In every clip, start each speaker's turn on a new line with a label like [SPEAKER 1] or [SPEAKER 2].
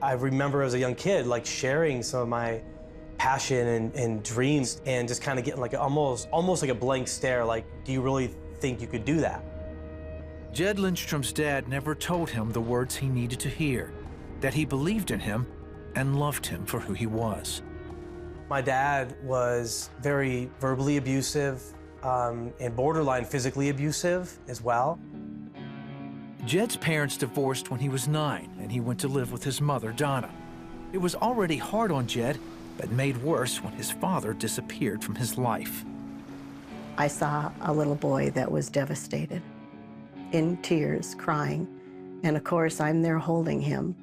[SPEAKER 1] I remember as a young kid, like sharing some of my passion and dreams and just kind of getting like almost like a blank stare, like, do you really think you could do that?
[SPEAKER 2] Jed Lindstrom's dad never told him the words he needed to hear, that he believed in him and loved him for who he was.
[SPEAKER 1] My dad was very verbally abusive and borderline physically abusive as well.
[SPEAKER 2] Jed's parents divorced when he was 9, and he went to live with his mother, Donna. It was already hard on Jed, but made worse when his father disappeared from his life.
[SPEAKER 3] I saw a little boy that was devastated, in tears, crying. And of course, I'm there holding him,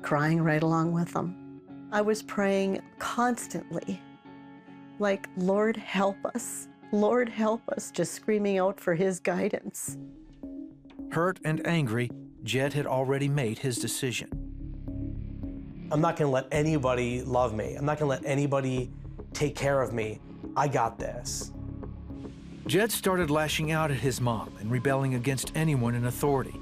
[SPEAKER 3] crying right along with him. I was praying constantly, like, Lord, help us. Lord, help us, just screaming out for his guidance.
[SPEAKER 2] Hurt and angry, Jed had already made his decision.
[SPEAKER 1] I'm not gonna let anybody love me. I'm not gonna let anybody take care of me. I got this.
[SPEAKER 2] Jed started lashing out at his mom and rebelling against anyone in authority.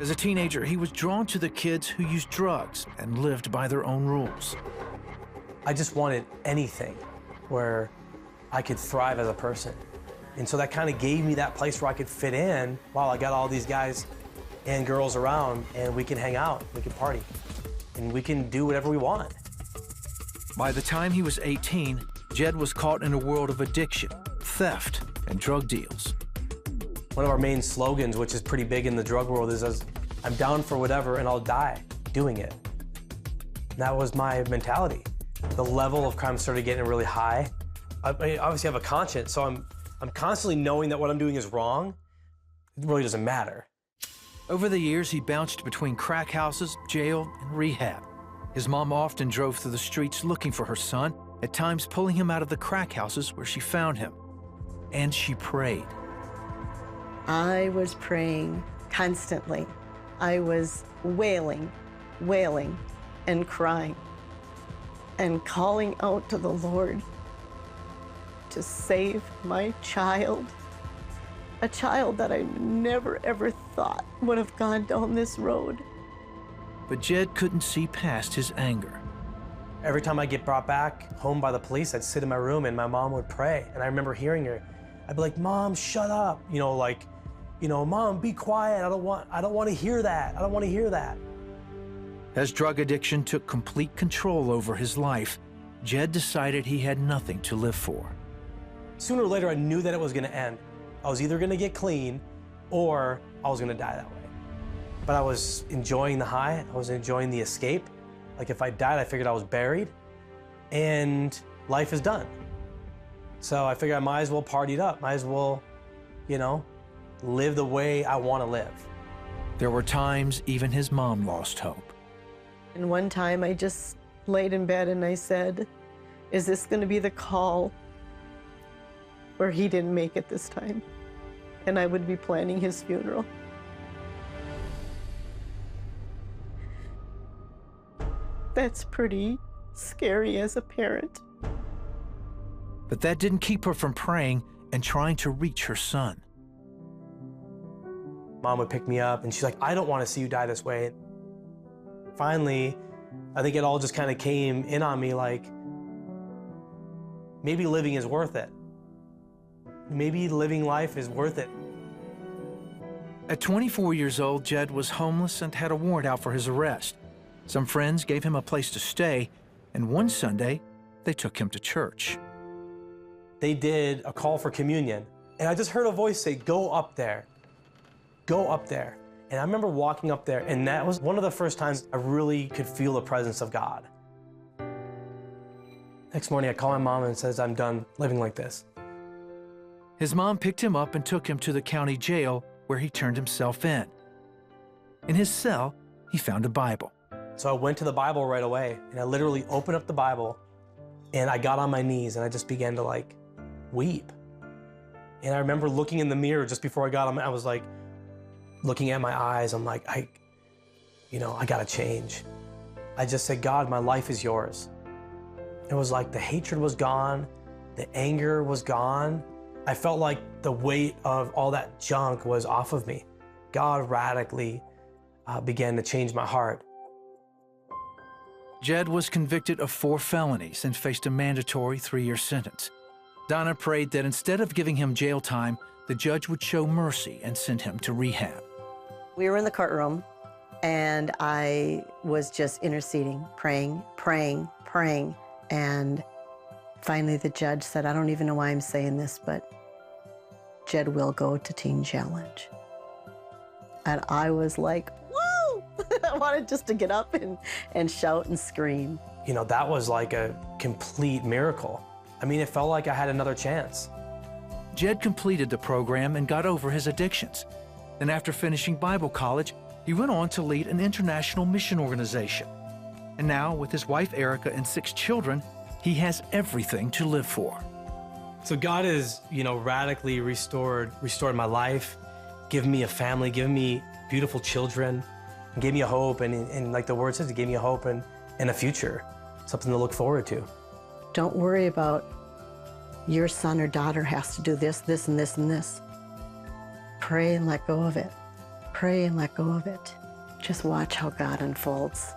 [SPEAKER 2] As a teenager, he was drawn to the kids who used drugs and lived by their own rules.
[SPEAKER 1] I just wanted anything where I could thrive as a person. And so that kind of gave me that place where I could fit in. Wow, I got all these guys and girls around, and we can hang out, we can party, and we can do whatever we want.
[SPEAKER 2] By the time he was 18, Jed was caught in a world of addiction, theft, and drug deals.
[SPEAKER 1] One of our main slogans, which is pretty big in the drug world, is I'm down for whatever and I'll die doing it. And that was my mentality. The level of crime started getting really high. I obviously have a conscience, so I'm constantly knowing that what I'm doing is wrong. It really doesn't matter.
[SPEAKER 2] Over the years, he bounced between crack houses, jail, and rehab. His mom often drove through the streets looking for her son, at times pulling him out of the crack houses where she found him. And she prayed.
[SPEAKER 3] I was praying constantly. I was wailing, and crying, and calling out to the Lord to save my child. A child that I never, ever thought would have gone down this road.
[SPEAKER 2] But Jed couldn't see past his anger.
[SPEAKER 1] Every time I get brought back home by the police, I'd sit in my room and my mom would pray. And I remember hearing her. I'd be like, Mom, shut up. Mom, be quiet. I don't want to hear that. I don't want to hear that.
[SPEAKER 2] As drug addiction took complete control over his life, Jed decided he had nothing to live for.
[SPEAKER 1] Sooner or later, I knew that it was going to end. I was either going to get clean or I was going to die that way. But I was enjoying the high. I was enjoying the escape. Like, if I died, I figured I was buried and life is done. So I figured I might as well party it up. Might as well, live the way I want to live.
[SPEAKER 2] There were times even his mom lost hope.
[SPEAKER 3] And one time I just laid in bed and I said, is this going to be the call where he didn't make it this time? And I would be planning his funeral. That's pretty scary as a parent.
[SPEAKER 2] But that didn't keep her from praying and trying to reach her son.
[SPEAKER 1] Mom would pick me up and she's like, I don't want to see you die this way. Finally, I think it all just kind of came in on me, like, maybe living is worth it. Maybe living life is worth it.
[SPEAKER 2] At 24 years old, Jed was homeless and had a warrant out for his arrest. Some friends gave him a place to stay, and one Sunday, they took him to church.
[SPEAKER 1] They did a call for communion, and I just heard a voice say, go up there. Go up there. And I remember walking up there, and that was one of the first times I really could feel the presence of God. Next morning, I call my mom and says, I'm done living like this.
[SPEAKER 2] His mom picked him up and took him to the county jail, where he turned himself in. In his cell, he found a Bible.
[SPEAKER 1] So I went to the Bible right away, and I literally opened up the Bible, and I got on my knees, and I just began to, weep. And I remember looking in the mirror just before I got on, I was looking at my eyes. I'm like, I gotta change. I just said, God, my life is yours. It was like the hatred was gone, the anger was gone. I felt like the weight of all that junk was off of me. God radically began to change my heart.
[SPEAKER 2] Jed was convicted of 4 felonies and faced a mandatory 3-year sentence. Donna prayed that instead of giving him jail time, the judge would show mercy and send him to rehab.
[SPEAKER 3] We were in the courtroom, and I was just interceding, praying, praying, praying. And finally the judge said, I don't even know why I'm saying this, but Jed will go to Teen Challenge. And I was like, woo! I wanted just to get up and shout and scream.
[SPEAKER 1] You know, that was like a complete miracle. I mean, it felt like I had another chance.
[SPEAKER 2] Jed completed the program and got over his addictions. Then after finishing Bible college, he went on to lead an international mission organization. And now, with his wife Erica and 6 children, he has everything to live for.
[SPEAKER 1] So God has, radically restored my life, given me a family, given me beautiful children, and gave me a hope, and like the word says, it gave me a hope and a future, something to look forward to.
[SPEAKER 3] Don't worry about your son or daughter has to do this, this, and this, and this. Pray and let go of it. Pray and let go of it. Just watch how God unfolds.